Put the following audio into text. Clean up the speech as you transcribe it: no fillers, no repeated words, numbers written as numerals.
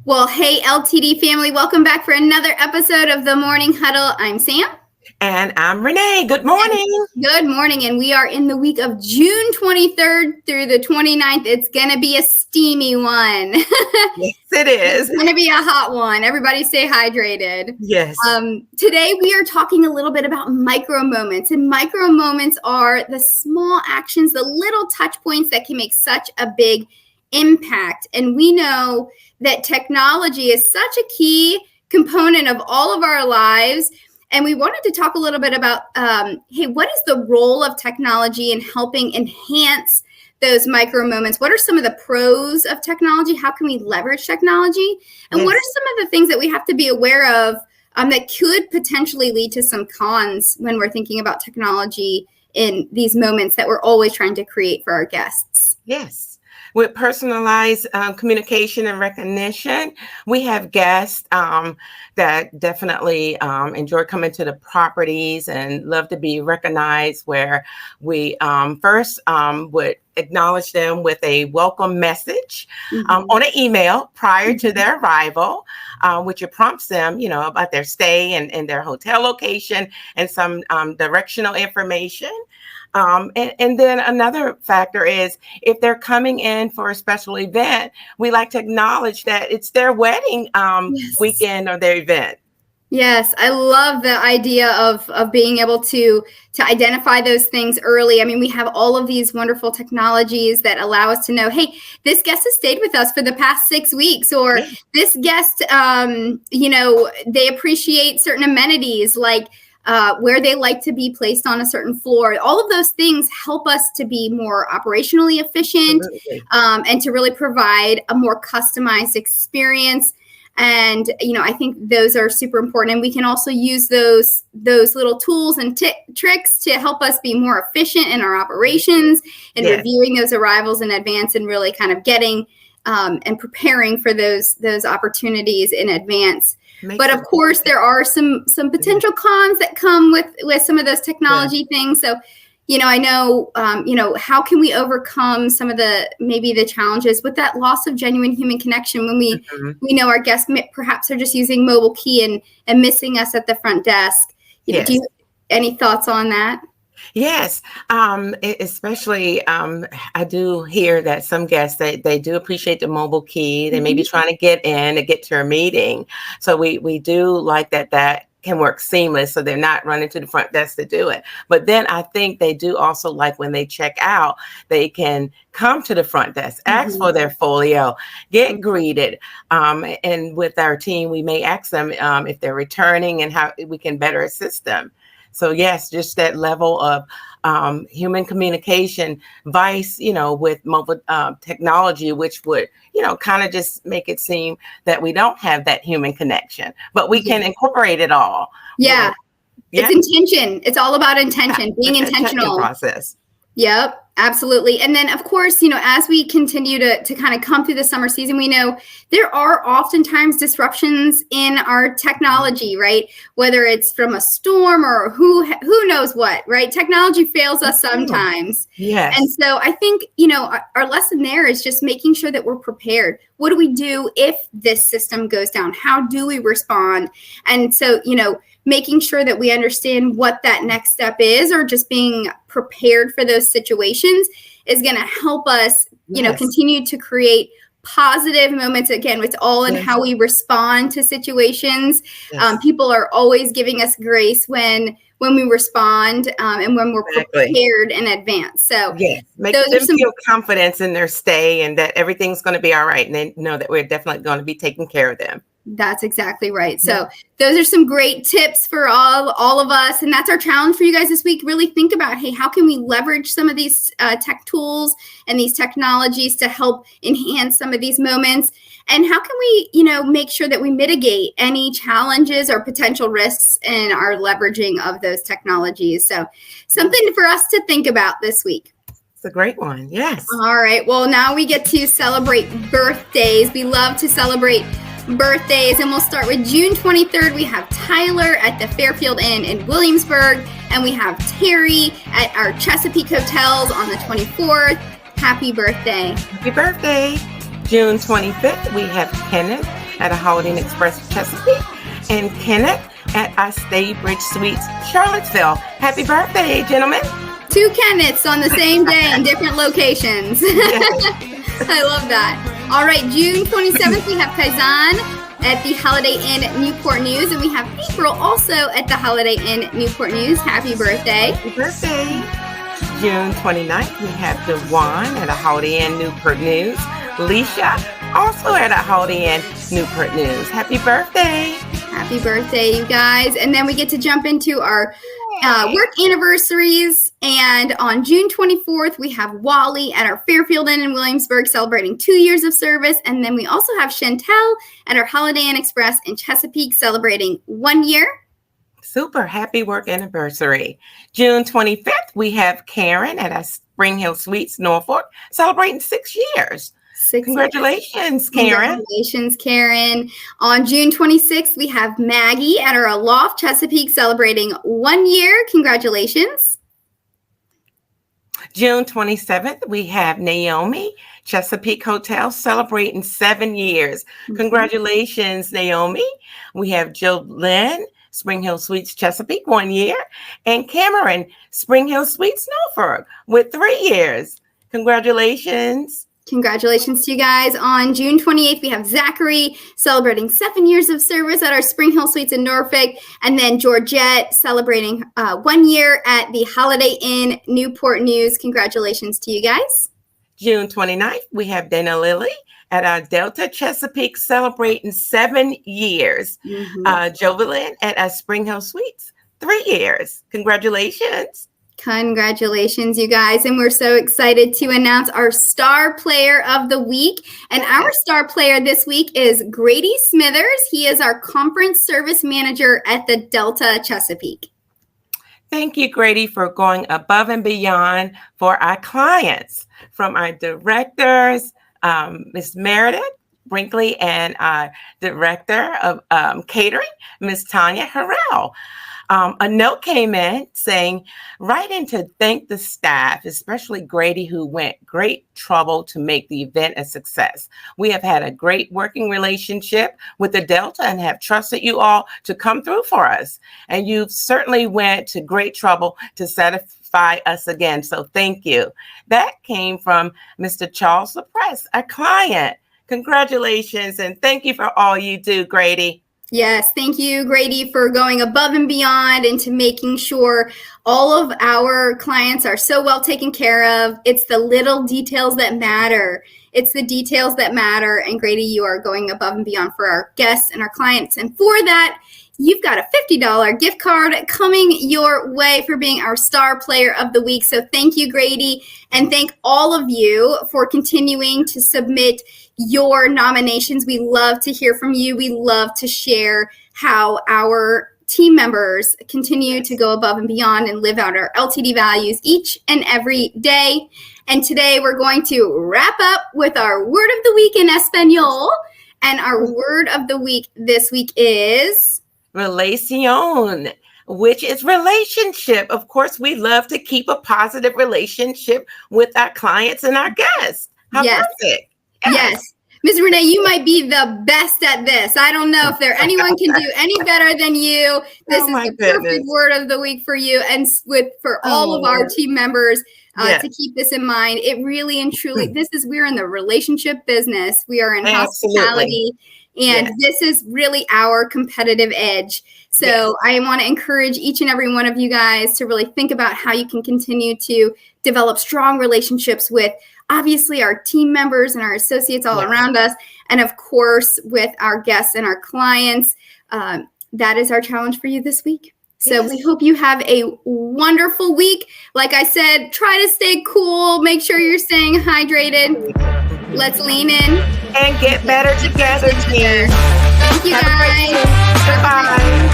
Well, hey, LTD family, welcome back for another episode of the Morning Huddle. I'm Sam. And I'm Renee. Good morning. Good morning. And we are in the week of June 23rd through the 29th. It's going to be a steamy one. Yes, it is. It's going to be a hot one. Everybody stay hydrated. Yes. Today we are talking a little bit about micro moments. And micro moments are the small actions, the little touch points that can make such a big impact. And we know that technology is such a key component of all of our lives. And we wanted to talk a little bit about, hey, what is the role of technology in helping enhance those micro moments? What are some of the pros of technology? How can we leverage technology? And what are some of the things that we have to be aware of that could potentially lead to some cons when we're thinking about technology in these moments that we're always trying to create for our guests? Yes. With personalized communication and recognition, we have guests that definitely enjoy coming to the properties and love to be recognized, where we first would acknowledge them with a welcome message on an email prior to their arrival, which prompts them, about their stay and their hotel location and some directional information. And then another factor is if they're coming in for a special event, we like to acknowledge that it's their wedding weekend or their event. Yes, I love the idea of being able to identify those things early. I mean, we have all of these wonderful technologies that allow us to know, hey, this guest has stayed with us for the past 6 weeks, or this guest, they appreciate certain amenities like where they like to be placed on a certain floor. All of those things help us to be more operationally efficient and to really provide a more customized experience. And, I think those are super important. And we can also use those little tools and tricks to help us be more efficient in our operations and reviewing those arrivals in advance and really kind of getting and preparing for those opportunities in advance. But of course, there are some potential cons that come with some of those technology things. So, I know, how can we overcome some of the challenges with that loss of genuine human connection when we know our guests perhaps are just using mobile key and missing us at the front desk? Do you any thoughts on that? Yes, especially I do hear that some guests, they do appreciate the mobile key. They may be trying to get in to get to a meeting. So we do like that can work seamless, so they're not running to the front desk to do it. But then I think they do also like when they check out, they can come to the front desk, ask for their folio, get greeted. And with our team, we may ask them if they're returning and how we can better assist them. So yes, just that level of human communication, with mobile technology, which would, kind of just make it seem that we don't have that human connection, but we can incorporate it all. Yeah. It's intention. It's all about intention, being intentional. Process. Yep, absolutely. And then, of course, as we continue to kind of come through the summer season, we know there are oftentimes disruptions in our technology, right? Whether it's from a storm or who knows what, right? Technology fails us sometimes. Yes. And so I think, our lesson there is just making sure that we're prepared. What do we do if this system goes down? How do we respond? And so, making sure that we understand what that next step is, or just being prepared for those situations, is going to help us, continue to create positive moments. Again, it's all in how we respond to situations. People are always giving us grace when we respond and when we're prepared in advance. So make them feel confidence in their stay and that everything's going to be all right. And they know that we're definitely going to be taking care of them. That's exactly right. So those are some great tips for all of us. And that's our challenge for you guys this week. Really think about, hey, how can we leverage some of these tech tools and these technologies to help enhance some of these moments? And how can we, make sure that we mitigate any challenges or potential risks in our leveraging of those technologies? So something for us to think about this week. It's a great one. Yes. All right. Well, now we get to celebrate birthdays. We love to celebrate birthdays, and we'll start with June 23rd. We have Tyler at the Fairfield Inn in Williamsburg, and we have Terry at our Chesapeake Hotels on the 24th. Happy birthday. Happy birthday. June 25th, we have Kenneth at a Holiday Inn Express Chesapeake, and Kenneth at our Staybridge Suites, Charlottesville. Happy birthday, gentlemen. 2 Kenneths on the same day in different locations. I love that. All right, June 27th, we have Kaizen at the Holiday Inn Newport News, and we have April also at the Holiday Inn Newport News. Happy birthday. Happy birthday. June 29th, we have DeJuan at a Holiday Inn Newport News. Leisha, also at a Holiday Inn Newport News. Happy birthday. Happy birthday, you guys. And then we get to jump into our work anniversaries. And on June 24th, we have Wally at our Fairfield Inn in Williamsburg celebrating 2 years of service. And then we also have Chantel at our Holiday Inn Express in Chesapeake celebrating 1 year. Super happy work anniversary. June 25th, we have Karen at our Spring Hill Suites, Norfolk, celebrating 6 years. Congratulations, Karen. Congratulations, Karen. On June 26th, we have Maggie at our Aloft Chesapeake celebrating 1 year. Congratulations. June 27th, we have Naomi, Chesapeake Hotel, celebrating 7 years. Congratulations, Naomi. We have Jill Lynn, Spring Hill Suites, Chesapeake, 1 year. And Cameron, Spring Hill Suites, Norfolk, with 3 years. Congratulations. Congratulations to you guys. On June 28th, we have Zachary celebrating 7 years of service at our Spring Hill Suites in Norfolk. And then Georgette celebrating 1 year at the Holiday Inn Newport News. Congratulations to you guys. June 29th, we have Dana Lilly at our Delta Chesapeake celebrating 7 years. Jovelyn at our Spring Hill Suites, 3 years. Congratulations. Congratulations, you guys. And we're so excited to announce our star player of the week. And our star player this week is Grady Smithers. He is our conference service manager at the Delta Chesapeake. Thank you, Grady, for going above and beyond for our clients, from our directors, Ms. Meredith Brinkley, and our director of catering, Ms. Tanya Harrell. A note came in saying, write in to thank the staff, especially Grady, who went great trouble to make the event a success. We have had a great working relationship with the Delta and have trusted you all to come through for us. And you certainly went to great trouble to satisfy us again. So thank you. That came from Mr. Charles LaPresse, a client. Congratulations, and thank you for all you do, Grady. Yes, thank you, Grady, for going above and beyond into making sure all of our clients are so well taken care of. It's the little details that matter. It's the details that matter. And Grady, you are going above and beyond for our guests and our clients. And for that, you've got a $50 gift card coming your way for being our star player of the week. So thank you, Grady. And thank all of you for continuing to submit your nominations. We love to hear from you. We love to share how our team members continue to go above and beyond and live out our LTD values each and every day. And today we're going to wrap up with our word of the week in Espanol. And our word of the week this week is relación, which is relationship. Of course, we love to keep a positive relationship with our clients and our guests. How perfect. Yes. Ms. Renee, you might be the best at this. I don't know if anyone can do any better than you. This is the perfect word of the week for you and for all of our team members to keep this in mind. It really and truly, we're in the relationship business. We are in hospitality. And this is really our competitive edge. So I want to encourage each and every one of you guys to really think about how you can continue to develop strong relationships with, obviously, our team members and our associates all around us. And of course, with our guests and our clients. That is our challenge for you this week. So we hope you have a wonderful week. Like I said, try to stay cool. Make sure you're staying hydrated. Let's lean in. And get better together, team. Thank you, guys. Bye-bye.